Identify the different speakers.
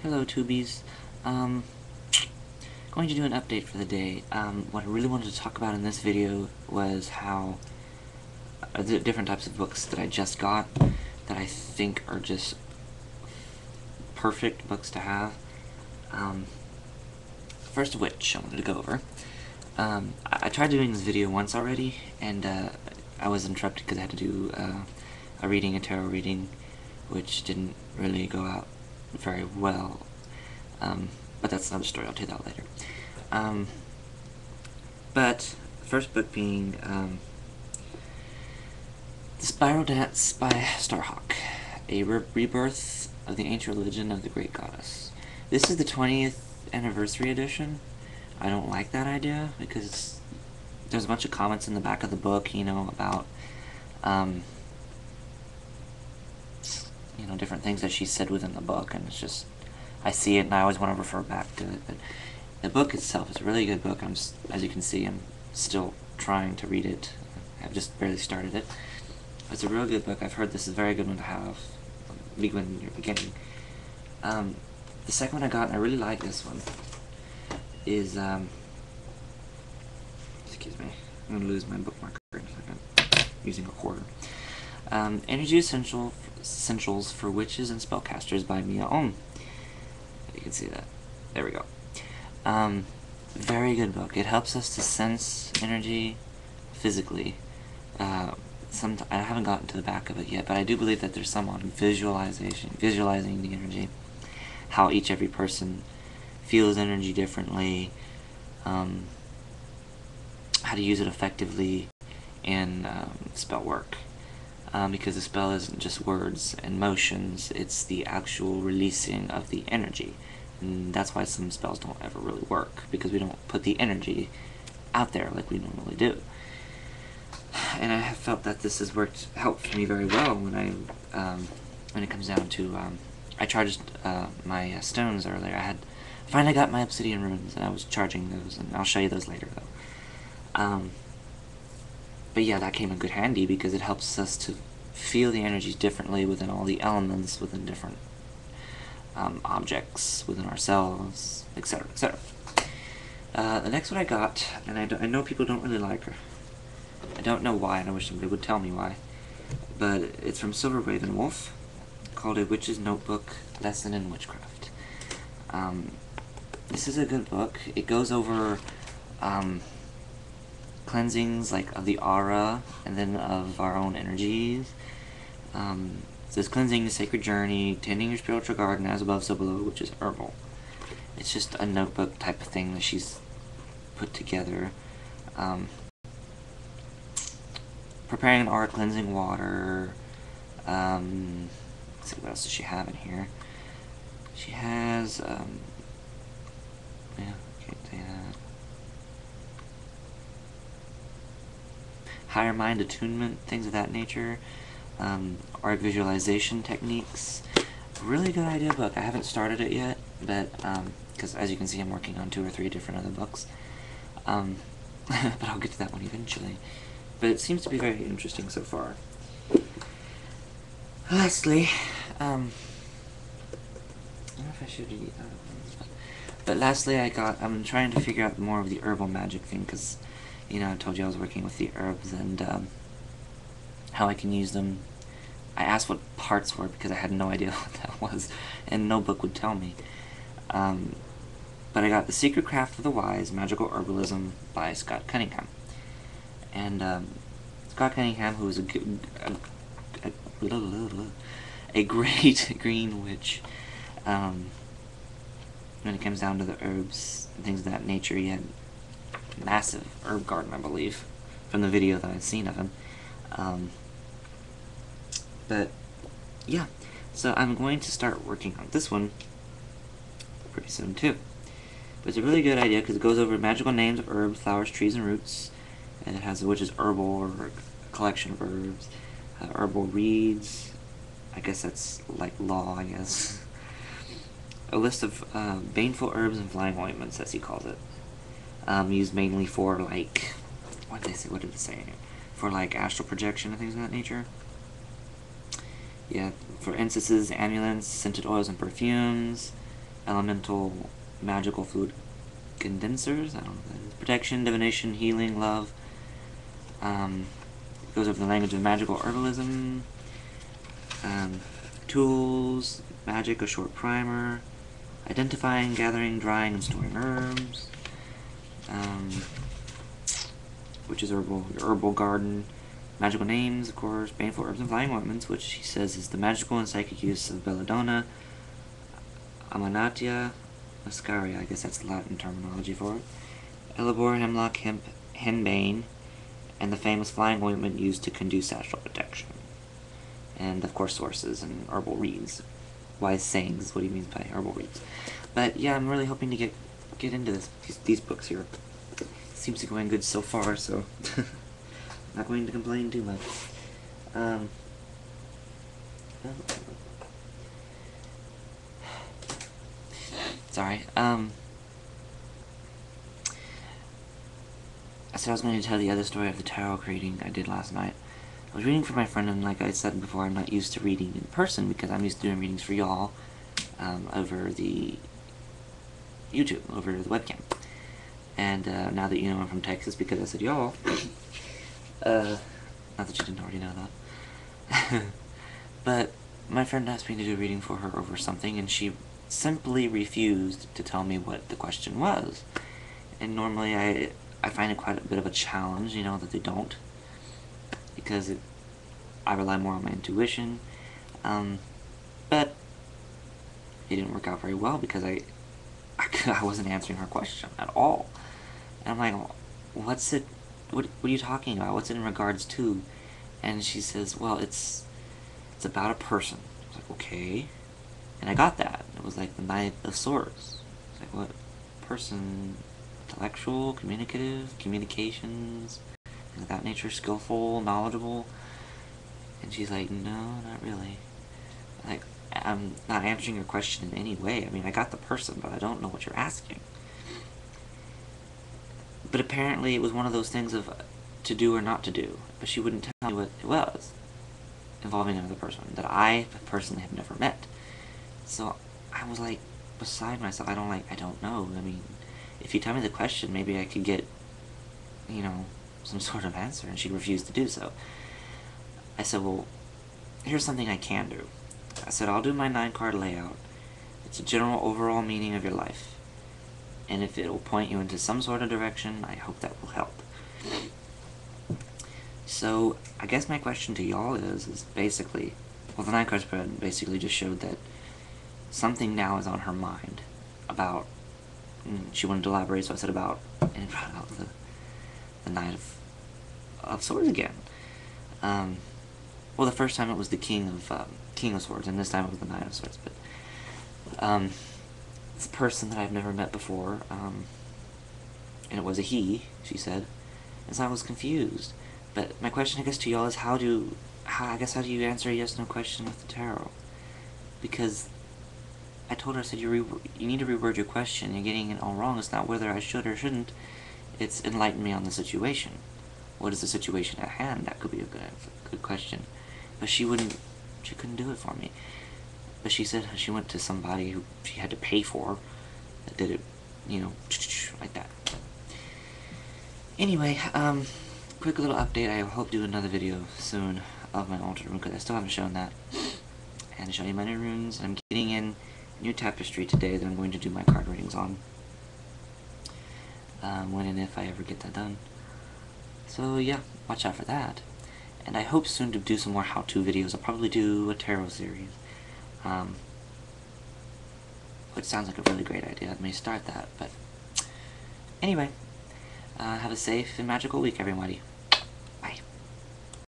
Speaker 1: Hello, Tubies. Going to do an update for the day. What I really wanted to talk about in this video was how the different types of books that I just got that I think are just perfect books to have. First of which I wanted to go over. I tried doing this video once already, and I was interrupted because I had to do a tarot reading, which didn't really go out very well. But that's another story, I'll tell you that later. But the first book being The Spiral Dance by Starhawk, a rebirth of the ancient religion of the great goddess. This is the 20th anniversary edition. I don't like that idea because there's a bunch of comments in the back of the book, you know, about you know, different things that she said within the book, and it's just, I see it and I always want to refer back to it. But the book itself is a really good book. As you can see, I'm still trying to read it. I've just barely started it. It's a real good book. I've heard this is a very good one to have when you're beginning. The second one I got, and I really like this one, is excuse me, I'm gonna lose my bookmarker in a second. Using a quarter. Energy Essentials for Witches and Spellcasters by Mia Ohm. You can see that. There we go. Very good book. It helps us to sense energy physically. I haven't gotten to the back of it yet, but I do believe that there's some on visualizing the energy, how every person feels energy differently, how to use it effectively in spell work. Because the spell isn't just words and motions, it's the actual releasing of the energy. And that's why some spells don't ever really work, because we don't put the energy out there like we normally do. And I have felt that this has helped me very well when it comes down to, I charged my stones earlier. I finally got my obsidian runes, and I was charging those, and I'll show you those later though. But yeah, that came in good handy because it helps us to feel the energies differently within all the elements, within different objects, within ourselves, etc., etc. The next one I got, and I know people don't really like her. I don't know why, and I wish somebody would tell me why. But it's from Silver Raven Wolf, called A Witch's Notebook, Lesson in Witchcraft. This is a good book. It goes over cleansings like of the aura and then of our own energies. It says cleansing the sacred journey, tending your spiritual garden as above so below, which is herbal. It's just a notebook type of thing that she's put together. Preparing an aura cleansing water. Let's see, what else does she have in here? She has yeah, can't say that. Higher mind attunement, things of that nature, art visualization techniques. Really good idea book. I haven't started it yet, but because as you can see, I'm working on 2 or 3 different other books. But I'll get to that one eventually. But it seems to be very interesting so far. Lastly, I don't know if I should read that. But lastly, I'm trying to figure out more of the herbal magic thing, because, you know, I told you I was working with the herbs and how I can use them. I asked what parts were because I had no idea what that was, and no book would tell me. But I got The Secret Craft of the Wise, Magical Herbalism by Scott Cunningham. And Scott Cunningham, who is a great green witch, when it comes down to the herbs and things of that nature. He had a massive herb garden, I believe, from the video that I've seen of him. But yeah, so I'm going to start working on this one pretty soon too. But it's a really good idea because it goes over magical names of herbs, flowers, trees, and roots. And it has which is herbal, or a collection of herbs. Herbal reeds. I guess that's like law, I guess. A list of baneful herbs and flying ointments, as he calls it. Used mainly for, like, what did it say? For, like, astral projection and things of that nature. Yeah, for incenses, amulets, scented oils and perfumes, elemental magical fluid condensers. I don't know what that is. Protection, divination, healing, love. Goes over the language of magical herbalism. Tools, magic, a short primer. Identifying, gathering, drying, and storing herbs. Which is herbal garden. Magical names, of course, baneful herbs and flying ointments, which he says is the magical and psychic use of belladonna, amanatia, muscaria, I guess that's Latin terminology for it, hellebore, hemlock, hemp, henbane, and the famous flying ointment used to conduce astral protection. And, of course, sources and herbal reads. Wise sayings is what he means by herbal reads. But, yeah, I'm really hoping to get into these books here. Seems to be going good so far, so not going to complain too much. Sorry. I said I was going to tell the other story of the tarot reading I did last night. I was reading for my friend, and like I said before, I'm not used to reading in person because I'm used to doing readings for y'all over the YouTube, over the webcam. And now that you know I'm from Texas, because I said y'all, not that you didn't already know that, but my friend asked me to do a reading for her over something, and she simply refused to tell me what the question was. And normally I find it quite a bit of a challenge, you know, that they don't, because I rely more on my intuition, but it didn't work out very well because I wasn't answering her question at all. And I'm like, what are you talking about? What's it in regards to? And she says, well, it's about a person. I was like, okay. And I got that. It was like the Knight of Swords. It's like, what? Person, intellectual, communicative, communications, things of that nature, skillful, knowledgeable. And she's like, no, not really. Like, I'm not answering your question in any way. I mean, I got the person, but I don't know what you're asking. But apparently it was one of those things of to do or not to do. But she wouldn't tell me what it was, involving another person that I personally have never met. So I was like beside myself. I don't know. I mean, if you tell me the question, maybe I could get, you know, some sort of answer. And she refused to do so. I said, well, here's something I can do. I said, I'll do my 9-card layout. It's a general overall meaning of your life. And if it will point you into some sort of direction, I hope that will help. So, I guess my question to y'all is basically, well, the 9-card spread basically just showed that something now is on her mind about, she wanted to elaborate, so I said about, and it brought out the Knight of Swords again. Well, the first time it was the King of Swords, and this time it was the Knight of Swords, but, it's a person that I've never met before, and it was a he, she said, and so I was confused. But my question, I guess, to y'all is how do you answer a yes/no question with the tarot? Because I told her, I said, you need to reword your question. You're getting it all wrong. It's not whether I should or shouldn't. It's enlighten me on the situation. What is the situation at hand? That could be a good question. But she couldn't do it for me. But she said she went to somebody who she had to pay for that did it, you know, like that. Anyway, quick little update. I hope to do another video soon of my altered room, because I still haven't shown that. And to show you my new runes. I'm getting in new tapestry today that I'm going to do my card readings on. When and if I ever get that done. So yeah, watch out for that. And I hope soon to do some more how-to videos. I'll probably do a tarot series. Which sounds like a really great idea. I may start that, but anyway, have a safe and magical week, everybody.